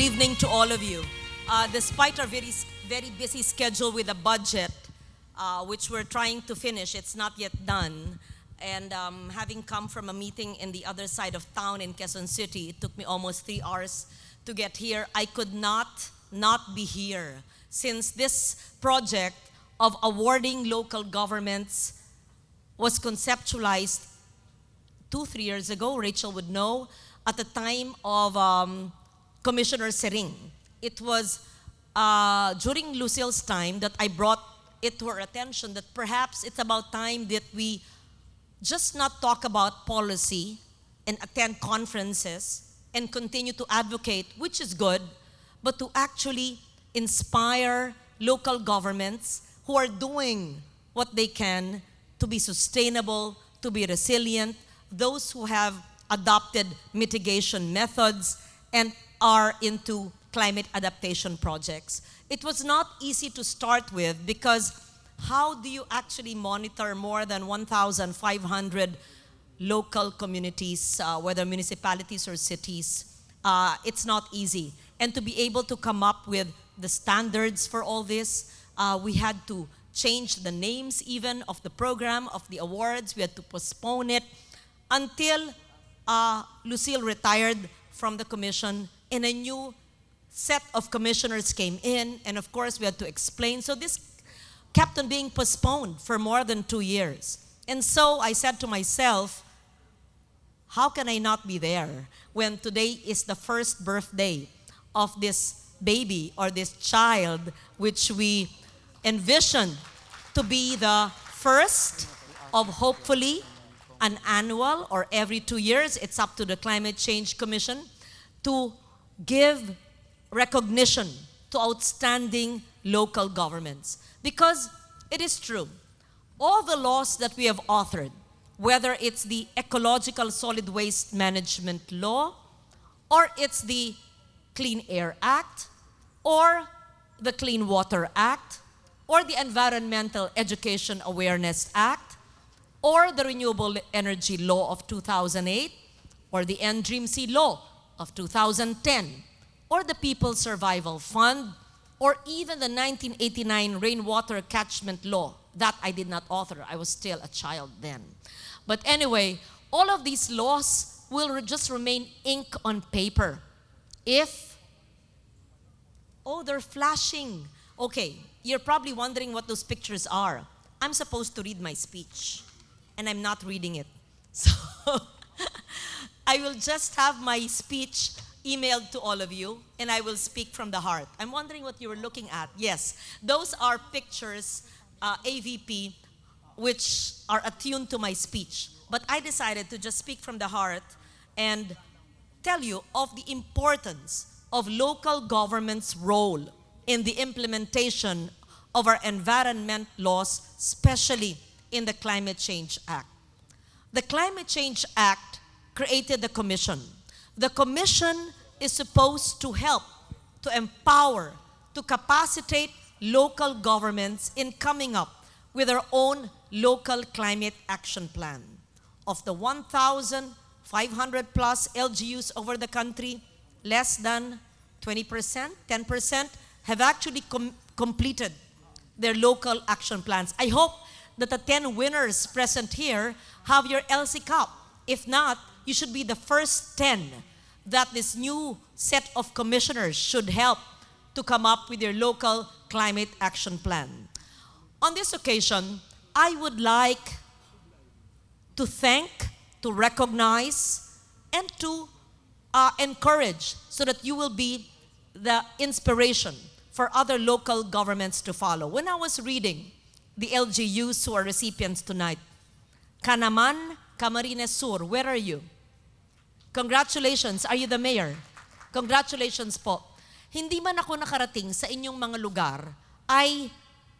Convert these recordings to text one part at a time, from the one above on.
Good evening to all of you. Despite our very busy schedule with the budget, which we're trying to finish, it's not yet done. And having come from a meeting in the other side of town in Quezon City, it took me almost 3 hours to get here. I could not be here since this project of awarding local governments was conceptualized 2-3 years ago. Rachel would know, at the time of Commissioner Sering. It was during Lucille's time that I brought it to her attention that perhaps it's about time that we just not talk about policy and attend conferences and continue to advocate, which is good, but to actually inspire local governments who are doing what they can to be sustainable, to be resilient, those who have adopted mitigation methods and are into climate adaptation projects. It was not easy to start with because how do you actually monitor more than 1,500 local communities, whether municipalities or cities? It's not easy. And to be able to come up with the standards for all this, we had to change the names even of the program, of the awards. We had to postpone it until Lucille retired from the commission and a new set of commissioners came in, and of course we had to explain. So this kept on being postponed for more than 2 years. And so I said to myself, how can I not be there when today is the first birthday of this baby or this child, which we envision to be the first of hopefully an annual or every 2 years, it's up to the Climate Change Commission to give recognition to outstanding local governments. Because it is true, all the laws that we have authored, whether it's the Ecological Solid Waste Management Law, or it's the Clean Air Act, or the Clean Water Act, or the Environmental Education Awareness Act, or the Renewable Energy Law of 2008, or the NDREAM-C Law of 2010, or the People's Survival Fund, or even the 1989 Rainwater Catchment Law. That I did not author. I was still a child then. But anyway, all of these laws will just remain ink on paper if, oh, they're flashing. Okay, you're probably wondering what those pictures are. I'm supposed to read my speech, and I'm not reading it. So I will just have my speech emailed to all of you, and I will speak from the heart. I'm wondering what you were looking at. Yes, those are pictures, AVP, which are attuned to my speech. But I decided to just speak from the heart and tell you of the importance of local government's role in the implementation of our environment laws, especially in the Climate Change Act. The Climate Change Act created the commission. The commission is supposed to help, to empower, to capacitate local governments in coming up with their own local climate action plan. Of the 1,500 plus LGUs over the country, less than 20%, 10% have actually completed their local action plans. I hope that the 10 winners present here have your LC cup. If not, you should be the first 10 that this new set of commissioners should help to come up with their local climate action plan. On this occasion, I would like to thank, to recognize, and to encourage so that you will be the inspiration for other local governments to follow. When I was reading the LGUs who are recipients tonight, Canaman, Camarines Sur, where are you? Congratulations. Are you the mayor? Congratulations po. Hindi man ako nakarating sa inyong mga lugar, ay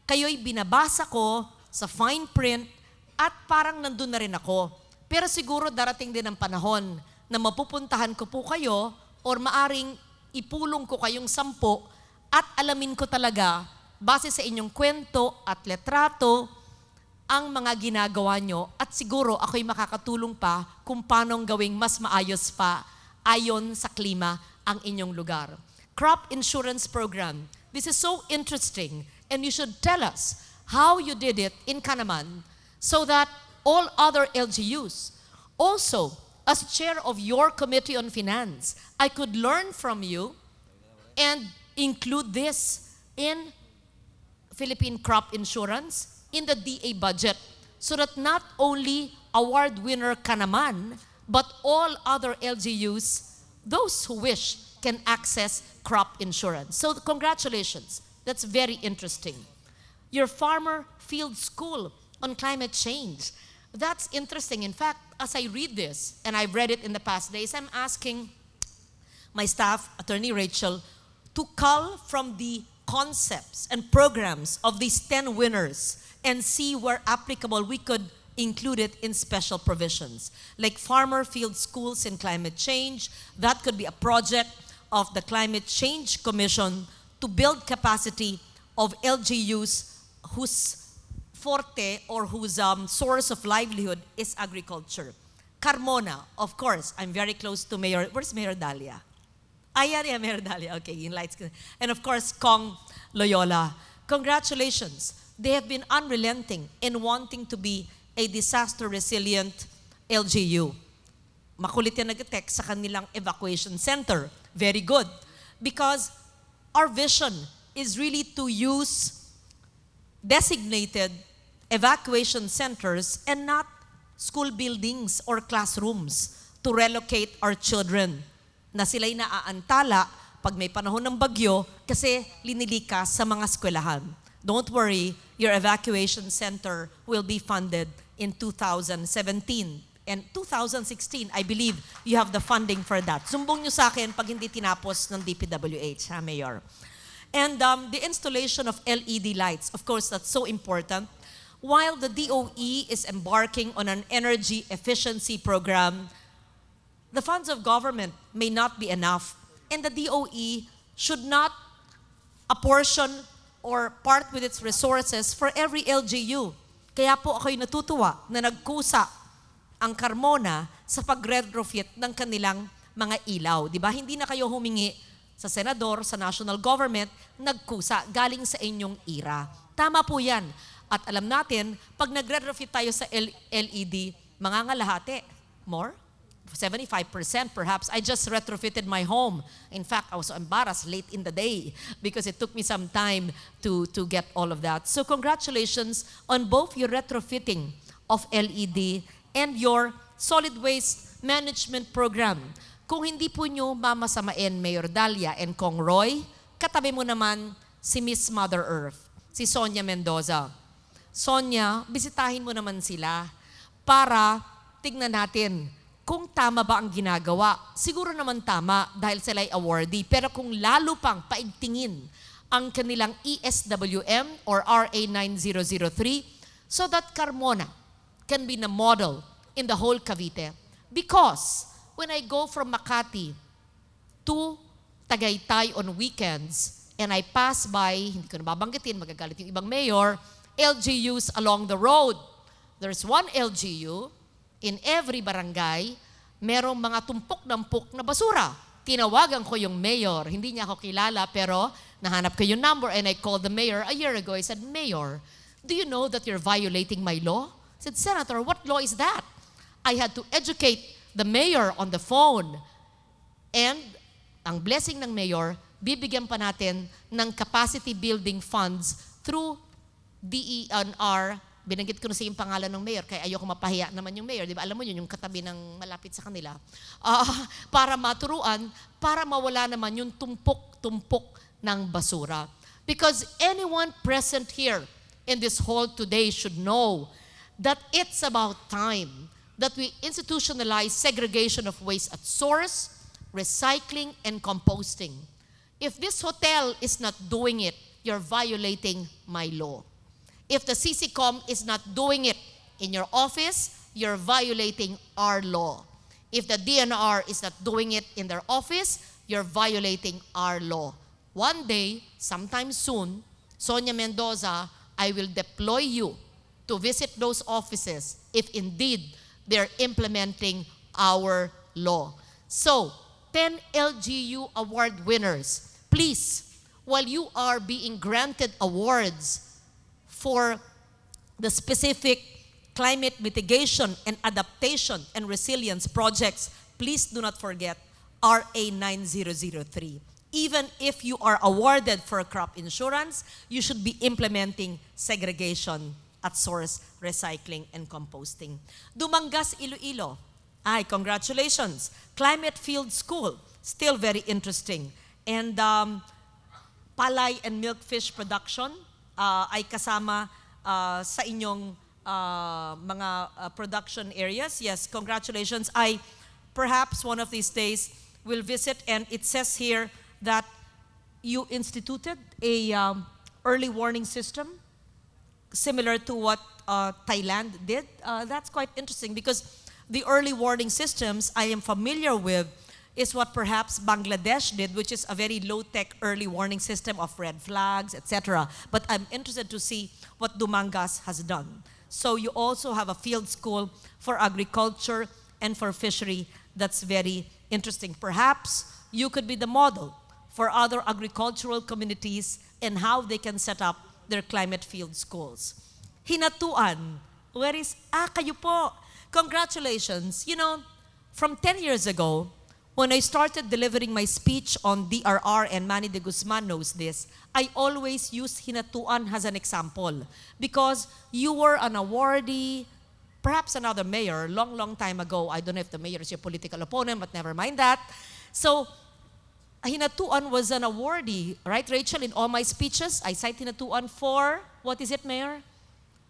kayo'y binabasa ko sa fine print at parang nandun na rin ako. Pero siguro darating din ang panahon na mapupuntahan ko po kayo or maaring ipulong ko kayong 10 at alamin ko talaga, base sa inyong kwento at letrato, ang mga ginagawa nyo at siguro ako'y makakatulong pa kung paano gawing mas maayos pa ayon sa klima ang inyong lugar. crop insurance program. This is so interesting, and you should tell us how you did it in Kanaman so that all other LGUs, also as chair of your Committee on Finance, I could learn from you and include this in Philippine crop insurance in the DA budget so that not only award winner Kanaman, but all other LGUs, those who wish, can access crop insurance. So congratulations. That's very interesting. Your farmer field school on climate change. That's interesting. In fact, as I read this, and I've read it in the past days, I'm asking my staff, Attorney Rachel, to cull from the concepts and programs of these 10 winners and see where applicable we could include it in special provisions. Like farmer field schools in climate change, that could be a project of the Climate Change Commission to build capacity of LGUs whose forte or whose source of livelihood is agriculture. Carmona, of course, I'm very close to Mayor, where's Mayor Dalia? Yeah, Mayor Dalia, okay, in lights. And of course, Kong Loyola. Congratulations. They have been unrelenting in wanting to be a disaster-resilient LGU. Makulit yan nag-text sa kanilang evacuation center. Very good. Because our vision is really to use designated evacuation centers and not school buildings or classrooms to relocate our children na sila'y naaantala pag may panahon ng bagyo kasi linilikas sa mga eskwelahan. Don't worry, your evacuation center will be funded in 2017. And 2016, I believe you have the funding for that. Sumbong nyo sa akin pag hindi tinapos ng DPWH, ha, Mayor? And the installation of LED lights, of course, that's so important. While the DOE is embarking on an energy efficiency program, the funds of government may not be enough, and the DOE should not apportion or part with its resources for every LGU. Kaya po ako'y natutuwa na nagkusa ang Carmona sa pag-retrofit ng kanilang mga ilaw. Di ba? Hindi na kayo humingi sa senador, sa national government, nagkusa galing sa inyong ira. Tama po yan. At alam natin, pag nag-retrofit tayo sa LED, mangangalahati. More? 75% perhaps. I just retrofitted my home. In fact, I was so embarrassed late in the day because it took me some time to get all of that. So congratulations on both your retrofitting of LED and your solid waste management program. Kung hindi po nyo mamasamain, Mayor Dalia and Kong Roy, katabi mo naman si Miss Mother Earth, si Sonia Mendoza. Sonia, bisitahin mo naman sila para tignan natin kung tama ba ang ginagawa. Siguro naman tama dahil sila ay awardee. Pero kung lalo pang paigtingin ang kanilang ESWM or RA 9003 so that Carmona can be the model in the whole Cavite. Because when I go from Makati to Tagaytay on weekends and I pass by, hindi ko na babanggitin, magagalit yung ibang mayor, LGUs along the road. There's one LGU in every barangay, merong mga tumpok-dampok na basura. Tinawagan ko yung mayor. Hindi niya ako kilala, pero nahanap ko yung number and I called the mayor a year ago. I said, Mayor, do you know that you're violating my law? I said, Senator, what law is that? I had to educate the mayor on the phone. And ang blessing ng mayor, bibigyan pa natin ng capacity building funds through DENR. Binanggit ko na sa yung pangalan ng mayor, kaya ayoko mapahiya naman yung mayor. Di ba? Alam mo yun, yung katabi ng malapit sa kanila. Para maturuan, para mawala naman yung tumpok-tumpok ng basura. Because anyone present here in this hall today should know that it's about time that we institutionalize segregation of waste at source, recycling, and composting. If this hotel is not doing it, you're violating my law. If the CCCOM is not doing it in your office, you're violating our law. If the DNR is not doing it in their office, you're violating our law. One day, sometime soon, Sonia Mendoza, I will deploy you to visit those offices if indeed they're implementing our law. So, 10 LGU award winners. please, while you are being granted awards for the specific climate mitigation and adaptation and resilience projects, please do not forget RA 9003. Even if you are awarded for crop insurance, you should be implementing segregation at source, recycling, and composting. Dumangas, Iloilo. Ay, congratulations. Climate Field School, still very interesting. And palay and milkfish production ay kasama sa inyong mga production areas. Yes, congratulations. I perhaps one of these days will visit, and it says here that you instituted a early warning system similar to what Thailand did. That's quite interesting because the early warning systems I am familiar with is what perhaps Bangladesh did, which is a very low-tech early warning system of red flags, etc. But I'm interested to see what Dumangas has done. So you also have a field school for agriculture and for fishery that's very interesting. Perhaps you could be the model for other agricultural communities and how they can set up their climate field schools. Hinatuan, where is, kayo po. Congratulations. You know, from 10 years ago, when I started delivering my speech on DRR, and Manny de Guzman knows this, I always use Hinatuan as an example because you were an awardee, perhaps another mayor, long time ago. I don't know if the mayor is your political opponent, but never mind that. So, Hinatuan was an awardee, right, Rachel? In all my speeches, I cite Hinatuan for, what is it, Mayor?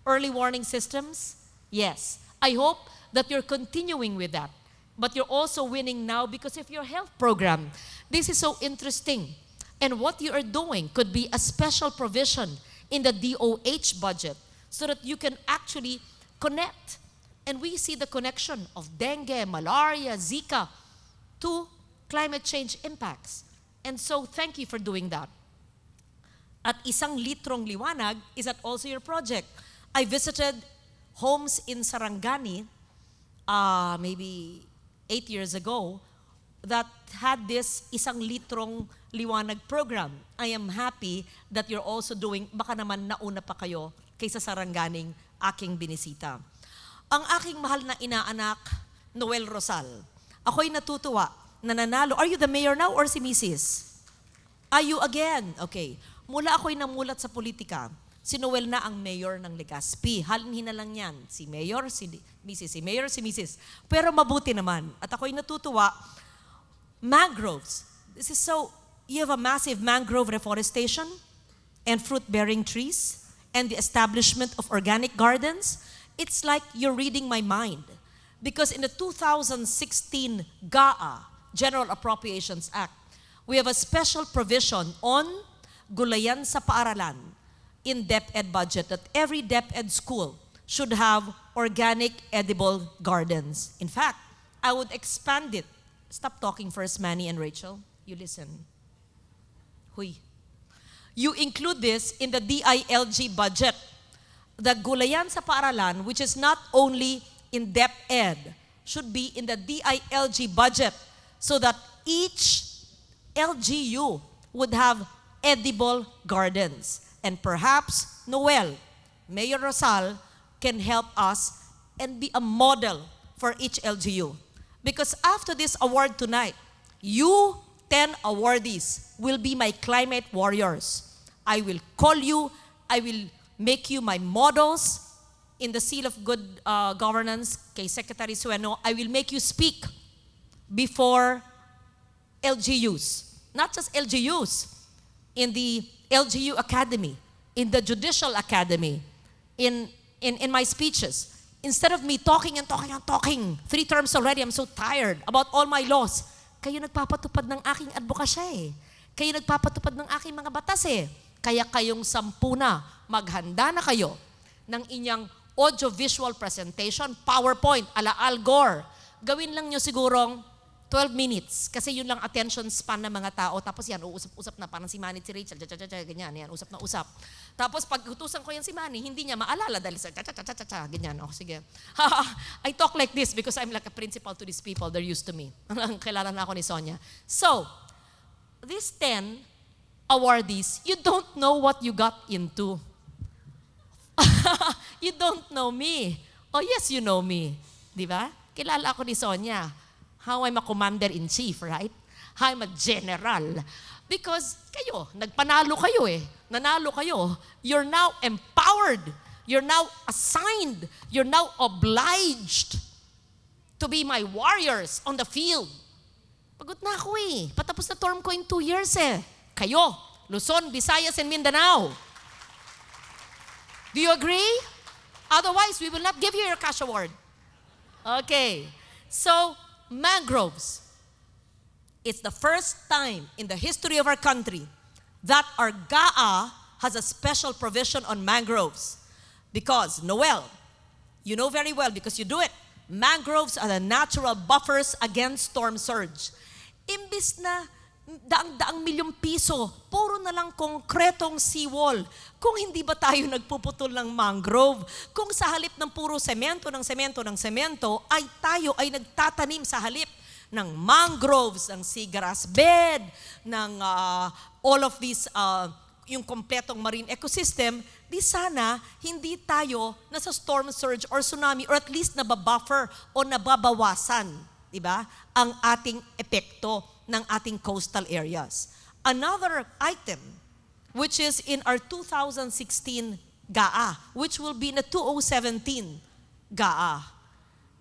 Early warning systems? Yes. I hope that you're continuing with that. But you're also winning now because of your health program. This is so interesting. And what you are doing could be a special provision in the DOH budget so that you can actually connect. And we see the connection of dengue, malaria, Zika to climate change impacts. And so thank you for doing that. At isang litrong liwanag, is that also your project? I visited homes in Sarangani, maybe 8 years ago, that had this isang litrong liwanag program. I am happy that you're also doing, baka naman nauna pa kayo kaysa Saranganing aking binisita. Ang aking mahal na inaanak, Noel Rosal, ako'y natutuwa na nanalo. Are you the mayor now or si Mrs.? Are you again? Okay. Mula ako'y namulat sa politika, si Noel na ang mayor ng Legazpi. Halin-hina lang yan. Si mayor, si Mrs. Si mayor, si Mrs. Pero mabuti naman. At ako'y natutuwa, mangroves. This is so, you have a massive mangrove reforestation and fruit-bearing trees and the establishment of organic gardens. It's like you're reading my mind. Because in the 2016 GAA, General Appropriations Act, we have a special provision on gulayan sa paaralan in DepEd budget that every DepEd school should have organic edible gardens. In fact, I would expand it. Stop talking first, Manny and Rachel. You listen. Huy. You include this in the DILG budget. The gulayan sa paaralan, which is not only in DepEd, should be in the DILG budget so that each LGU would have edible gardens. And perhaps Noel, Mayor Rosal, can help us and be a model for each LGU. Because after this award tonight, you 10 awardees will be my climate warriors. I will call you, I will make you my models in the seal of good governance, kay Secretary Sueno. I will make you speak before LGUs. Not just LGUs, in the LGU Academy, in the Judicial Academy, in my speeches. Instead of me talking and talking and talking, 3 terms already, I'm so tired about all my laws. Kayo nagpapatupad ng aking advokasya eh. Kayo nagpapatupad ng aking mga batas eh. Kaya kayong 10 na, maghanda na kayo ng inyang audio-visual presentation, PowerPoint, ala Al Gore. Gawin lang nyo sigurong 12 minutes. Kasi yun lang attention span ng mga tao. Tapos yan, uusap-usap na. Parang si Manny, si Rachel, ganyan, yan, usap na usap. Tapos pag utusan ko yan si Manny, hindi niya maalala dahil sa ganyan. Oh, sige. I talk like this because I'm like a principal to these people. They're used to me. Kilala na ako ni Sonia. So, these 10 awardees, you don't know what you got into. You don't know me. Oh yes, you know me. Di ba? Kilala ako ni Sonia. How I'm a commander-in-chief, right? How I'm a general. Because kayo, nagpanalo kayo eh. Nanalo kayo. You're now empowered. You're now assigned. You're now obliged to be my warriors on the field. Pagod na ako eh. Patapos na term ko in 2 years eh. Kayo, Luzon, Visayas, and Mindanao. Do you agree? Otherwise, we will not give you your cash award. Okay. So, mangroves. It's the first time in the history of our country that our GAA has a special provision on mangroves. Because, Noel, you know very well because you do it, mangroves are the natural buffers against storm surge. Imbis na daang-daang milyong piso, puro na lang konkretong seawall. Kung hindi ba tayo nagpuputol ng mangrove? Kung sa halip ng puro semento, ay tayo ay nagtatanim sa halip ng mangroves, ng seagrass bed, ng all of these, yung kompletong marine ecosystem, di sana hindi tayo nasa storm surge or tsunami or at least nababuffer o nababawasan, di ba, ang ating epekto ng ating coastal areas. Another item, which is in our 2016 GAA, which will be in the 2017 GAA,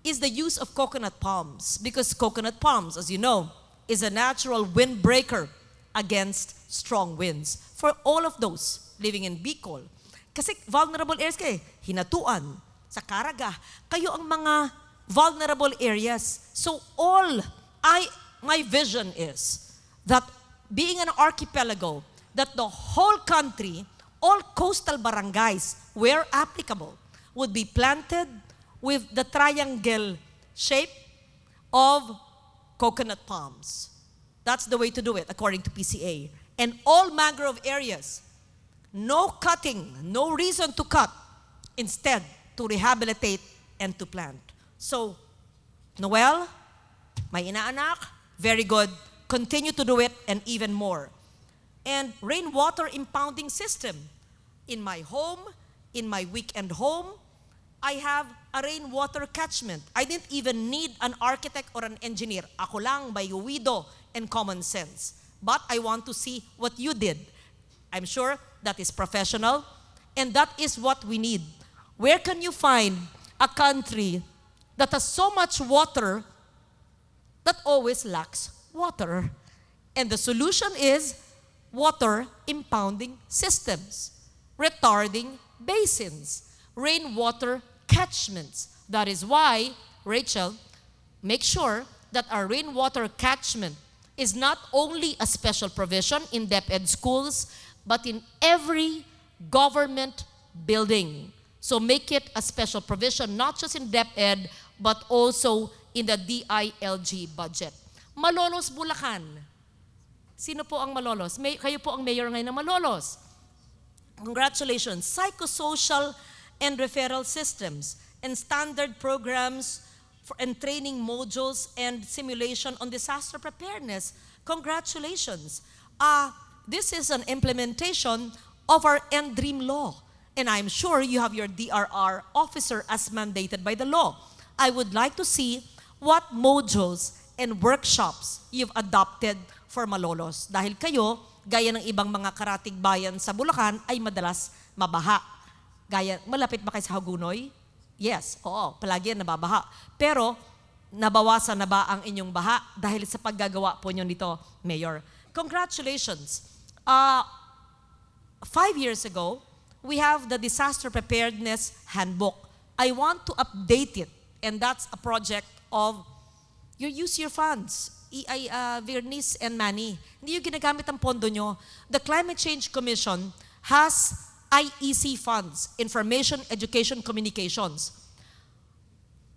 is the use of coconut palms. Because coconut palms, as you know, is a natural windbreaker against strong winds. For all of those living in Bicol, kasi vulnerable areas kayo, Hinatuan, sa Caraga, kayo ang mga vulnerable areas. So my vision is that being an archipelago, that the whole country, all coastal barangays, where applicable, would be planted with the triangle shape of coconut palms. That's the way to do it, according to PCA. And all mangrove areas, no cutting, no reason to cut. Instead, to rehabilitate and to plant. So, Noel, may inaanak, very good. Continue to do it and even more. And rainwater impounding system. In my home, in my weekend home, I have a rainwater catchment. I didn't even need an architect or an engineer. Ako lang, by wido and common sense. But I want to see what you did. I'm sure that is professional, and that is what we need. Where can you find a country that has so much water that always lacks water? And the solution is water impounding systems, retarding basins, rainwater catchments. That is why, Rachel, make sure that our rainwater catchment is not only a special provision in DepEd schools, but in every government building. So make it a special provision, not just in DepEd, but also in the DILG budget. Malolos, Bulacan. Sino po ang Malolos? Kayo po ang mayor ngayon ng Malolos. Congratulations. Psychosocial and referral systems and standard programs and training modules and simulation on disaster preparedness. Congratulations. This is an implementation of our NDREAM law. And I'm sure you have your DRR officer as mandated by the law. I would like to see what modules and workshops you've adopted for Malolos. Dahil kayo, gaya ng ibang mga karatig bayan sa Bulacan, ay madalas mabaha. Gaya, malapit ba kayo sa Hagunoy? Yes, oo, palagi yan nababaha. Pero, nabawasan na ba ang inyong baha dahil sa paggagawa po nyo nito, Mayor? Congratulations. 5 years ago, we have the Disaster Preparedness Handbook. I want to update it, and that's a project of you use your funds, Vernice and Manny. Hindi yung ginagamit ang pondo nyo. The Climate Change Commission has IEC funds, Information, Education, Communications.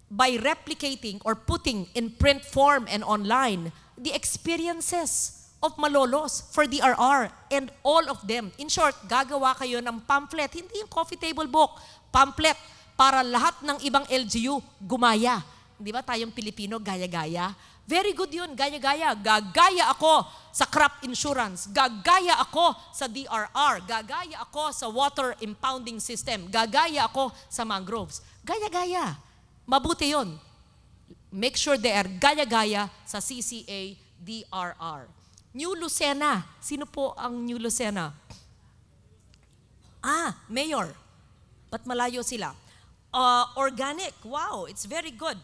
By replicating or putting in print form and online the experiences of Malolos for DRR and all of them. In short, gagawa kayo ng pamphlet, hindi yung coffee table book, pamphlet para lahat ng ibang LGU gumaya. Di ba tayong Pilipino, gaya-gaya? Very good yun, gaya-gaya. Gagaya ako sa crop insurance. Gagaya ako sa DRR. Gagaya ako sa water impounding system. Gagaya ako sa mangroves. Gaya-gaya. Mabuti yun. Make sure they are gaya-gaya sa CCA, DRR. New Lucena. Sino po ang New Lucena? Mayor. Ba't malayo sila? Organic. Wow, it's very good.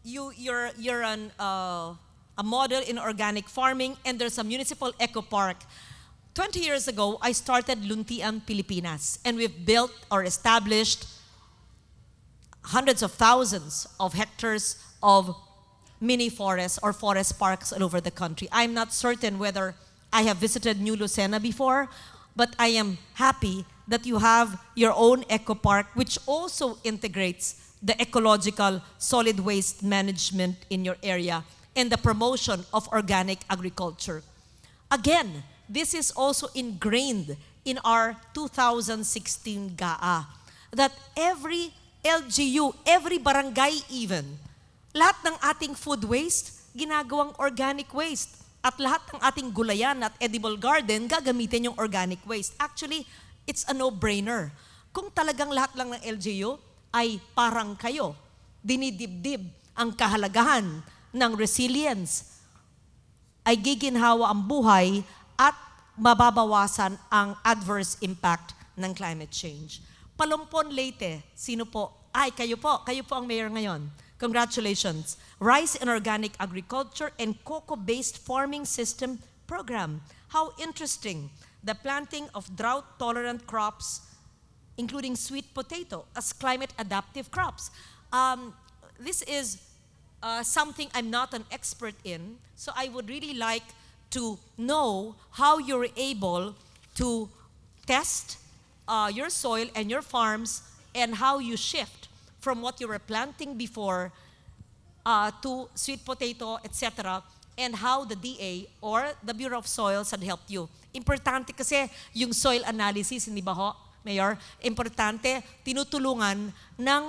You're a model in organic farming, and there's a municipal eco park. 20 years ago, I started Luntian Pilipinas, and we've built or established hundreds of thousands of hectares of mini forests or forest parks all over the country. I'm not certain whether I have visited New Lucena before, but I am happy that you have your own eco park, which also integrates the ecological solid waste management in your area and the promotion of organic agriculture. Again, this is also ingrained in our 2016 GAA, that every LGU, every barangay even, lahat ng ating food waste, ginagawang organic waste. At lahat ng ating gulayan at edible garden, gagamitin yung organic waste. Actually, it's a no-brainer. Kung talagang lahat lang ng LGU ay parang kayo, dinidibdib ang kahalagahan ng resilience, ay giginhawa ang buhay at mababawasan ang adverse impact ng climate change. Palumpon Leyte, sino po? Kayo po ang mayor ngayon. Congratulations. Rice and Organic Agriculture and Cocoa-Based Farming System Program. How interesting. The planting of drought-tolerant crops, including sweet potato, as climate-adaptive crops. This is something I'm not an expert in, so I would really like to know how you're able to test your soil and your farms and how you shift from what you were planting before to sweet potato, etc., and how the DA or the Bureau of Soils had helped you. Importante kasi yung soil analysis, hindi ba ho, Mayor? Importante, tinutulungan ng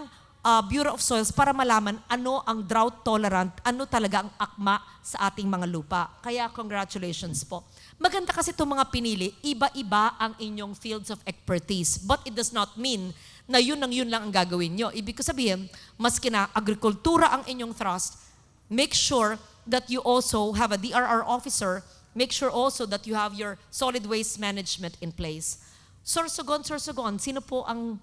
Bureau of Soils para malaman ano ang drought tolerant, ano talaga ang akma sa ating mga lupa. Kaya congratulations po. Maganda kasi itong mga pinili, iba-iba ang inyong fields of expertise. But it does not mean na yun lang ang gagawin nyo. Ibig ko sabihin, maski na agrikultura ang inyong thrust, make sure that you also have a DRR officer, make sure also that you have your solid waste management in place. Sorsogon, sino po ang...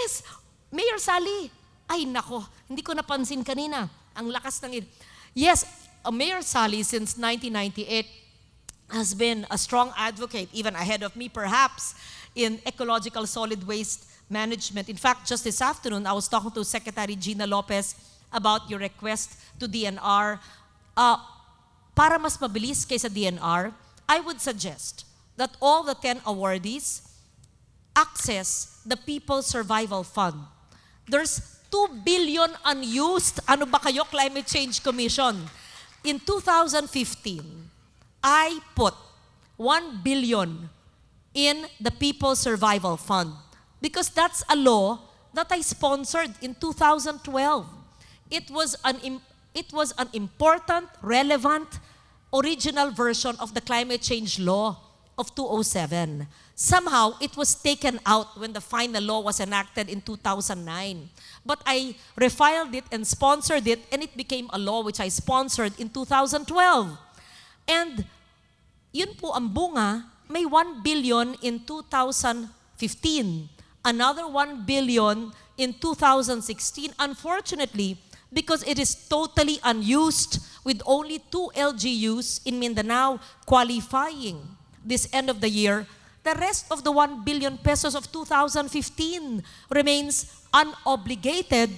yes, Mayor Sally. Ay, nako, hindi ko napansin kanina. Ang lakas ng... Yes, Mayor Sally since 1998 has been a strong advocate, even ahead of me perhaps, in ecological solid waste management. In fact, just this afternoon, I was talking to Secretary Gina Lopez about your request to DNR. Para mas mabilis kaysa DNR, I would suggest that all the 10 awardees access the People's Survival Fund. There's 2 billion unused. Ano ba kayo, Climate Change Commission? In 2015, I put 1 billion in the People's Survival Fund because that's a law that I sponsored in 2012. It was an important, relevant, original version of the climate change law of 2007. Somehow, it was taken out when the final law was enacted in 2009. But I refiled it and sponsored it, and it became a law which I sponsored in 2012. And yun po ang bunga, may 1 billion in 2015, another 1 billion in 2016. Unfortunately, because it is totally unused with only 2 LGUs in Mindanao qualifying this end of the year, the rest of the 1 billion pesos of 2015 remains unobligated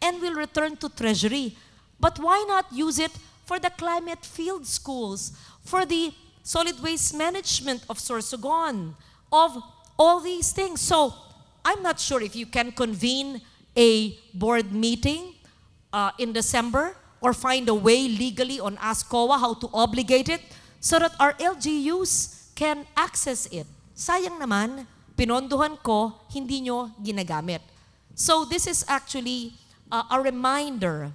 and will return to Treasury. But why not use it for the climate field schools, for the solid waste management of Sorsogon, of all these things? So I'm not sure if you can convene a board meeting in December or find a way legally on ASCOA how to obligate it so that our LGUs can access it. Sayang naman, pinondohan ko, hindi nyo ginagamit. So this is actually a reminder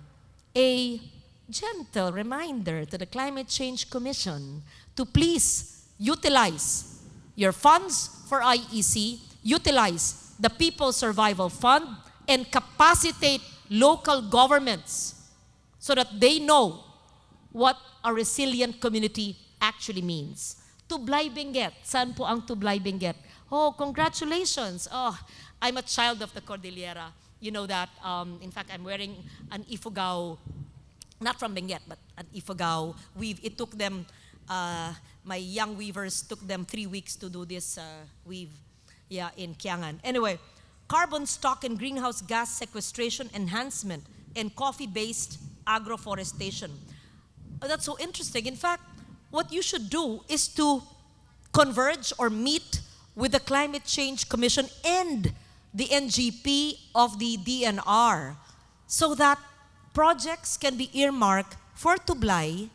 a gentle reminder to the Climate Change Commission to please utilize your funds for IEC, utilize the People's Survival Fund, and capacitate local governments so that they know what a resilient community actually means. Tublay Benguet. Saan po ang Tublay Benguet? Oh, congratulations. Oh, I'm a child of the Cordillera. You know that. In fact, I'm wearing an Ifugao, not from Benguet, but an Ifugao weave. It took them, my young weavers took them 3 weeks to do this weave, in Kiangan. Anyway, carbon stock and greenhouse gas sequestration enhancement and coffee-based agroforestation. That's so interesting. In fact, what you should do is to converge or meet with the Climate Change Commission and the NGP of the DNR so that projects can be earmarked for Tublay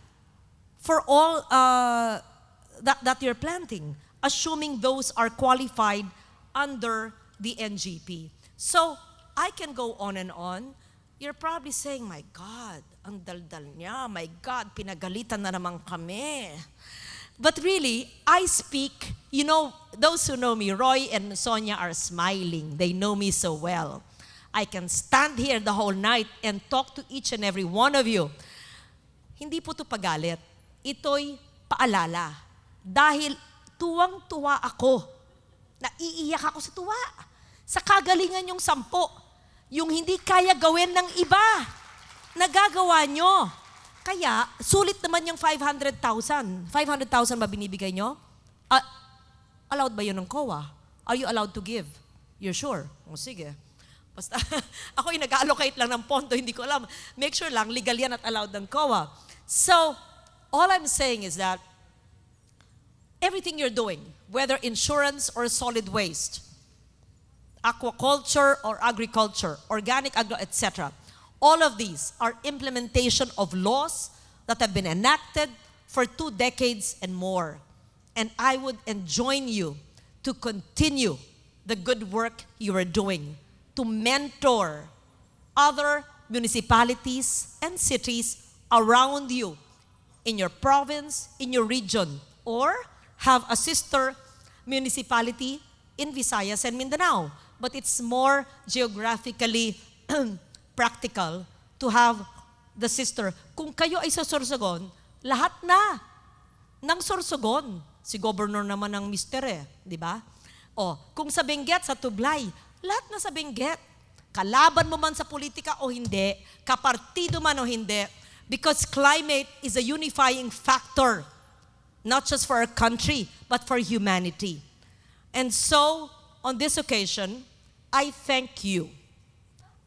for all that you're planting, assuming those are qualified under the NGP. So I can go on and on. You're probably saying, my God, ang daldal niya. My God, pinagalitan na naman kami. But really, I speak, those who know me, Roy and Sonia are smiling. They know me so well. I can stand here the whole night and talk to each and every one of you. Hindi po ito pagalit. Ito'y paalala. Dahil tuwang-tuwa ako. Naiiyak ako sa tuwa. Sa kagalingan yung 10. Yung hindi kaya gawin ng iba. Nagagawa nyo. Kaya, sulit naman yung 500,000. 500,000 ba binibigay nyo? Allowed ba yun ng COA? Are you allowed to give? You're sure? O sige. Basta, ako yung nag-allocate lang ng pondo, hindi ko alam. Make sure lang, legal yan at allowed ng COA. So, all I'm saying is that everything you're doing, whether insurance or solid waste, aquaculture or agriculture, organic agro, etc., all of these are implementation of laws that have been enacted for 2 decades and more. And I would enjoin you to continue the good work you are doing, to mentor other municipalities and cities around you in your province, in your region, or have a sister municipality in Visayas and Mindanao. But it's more geographically practical to have the sister. Kung kayo ay sa Sorsogon, lahat na ng Sorsogon. Si Governor naman ng Mister di ba? O, kung sa Benguet, sa Tublay, lahat na sa Benguet. Kalaban mo man sa politika o hindi, kapartido man o hindi, because climate is a unifying factor, not just for our country, but for humanity. And so, on this occasion, I thank you.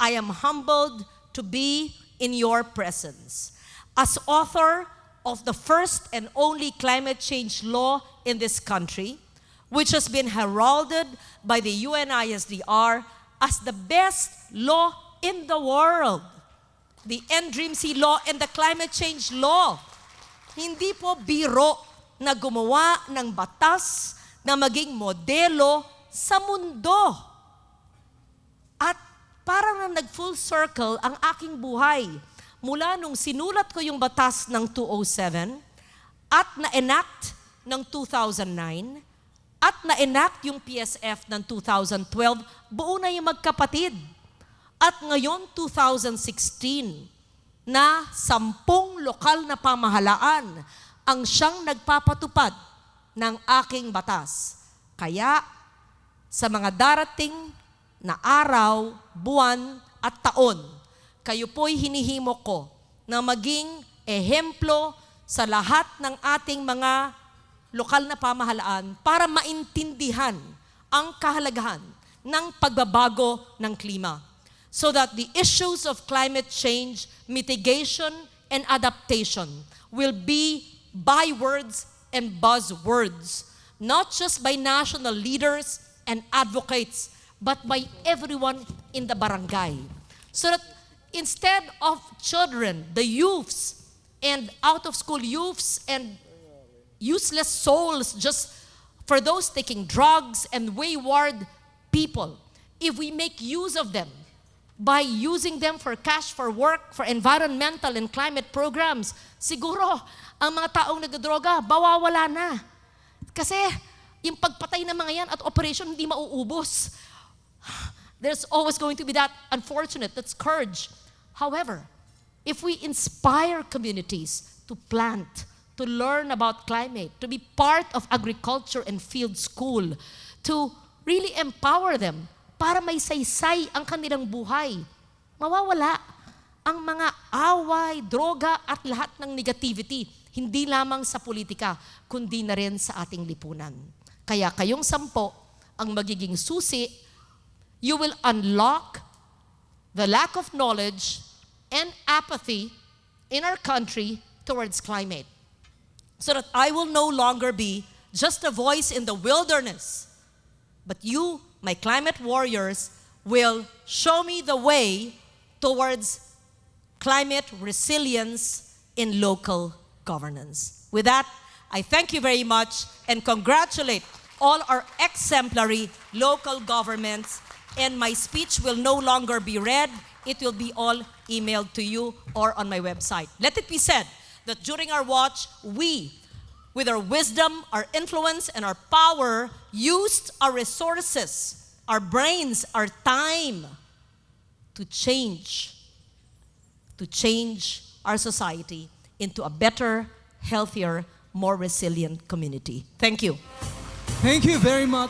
I am humbled to be in your presence. As author of the first and only climate change law in this country, which has been heralded by the UNISDR as the best law in the world, the NDRIMC law and the climate change law. Hindi po biro na gumawa ng batas na maging modelo sa mundo. At parang nag-full circle ang aking buhay mula nung sinulat ko yung batas ng 207 at na-enact ng 2009 at na-enact yung PSF ng 2012, buo na yung magkapatid. At ngayon, 2016, na 10 lokal na pamahalaan ang siyang nagpapatupad ng aking batas. Kaya, sa mga darating na araw, buwan at taon, kayo po'y hinihimo ko na maging ehemplo sa lahat ng ating mga lokal na pamahalaan para maintindihan ang kahalagahan ng pagbabago ng klima so that the issues of climate change, mitigation, and adaptation will be bywords and buzzwords, not just by national leaders and advocates, but by everyone in the barangay. So that instead of children, the youths, and out-of-school youths, and useless souls, just for those taking drugs and wayward people, if we make use of them by using them for cash for work, for environmental and climate programs, siguro ang mga taong nagdodroga, bawawala na. Kasi yung pagpatay ng mga yan at operation hindi mauubos. There's always going to be that unfortunate, that scourge. However, if we inspire communities to plant, to learn about climate, to be part of agriculture and field school, to really empower them para may saysay ang kanilang buhay, mawawala ang mga away, droga at lahat ng negativity, hindi lamang sa politika, kundi na rin sa ating lipunan. Kaya kayong 10 ang magiging susi. You will unlock the lack of knowledge and apathy in our country towards climate. So that I will no longer be just a voice in the wilderness, but you, my climate warriors, will show me the way towards climate resilience in local governance. With that, I thank you very much and congratulate all our exemplary local governments. And my speech will no longer be read. It will be all emailed to you or on my website. Let it be said that during our watch, we, with our wisdom, our influence, and our power, used our resources, our brains, our time to change our society into a better, healthier, more resilient community. Thank you. Thank you very much.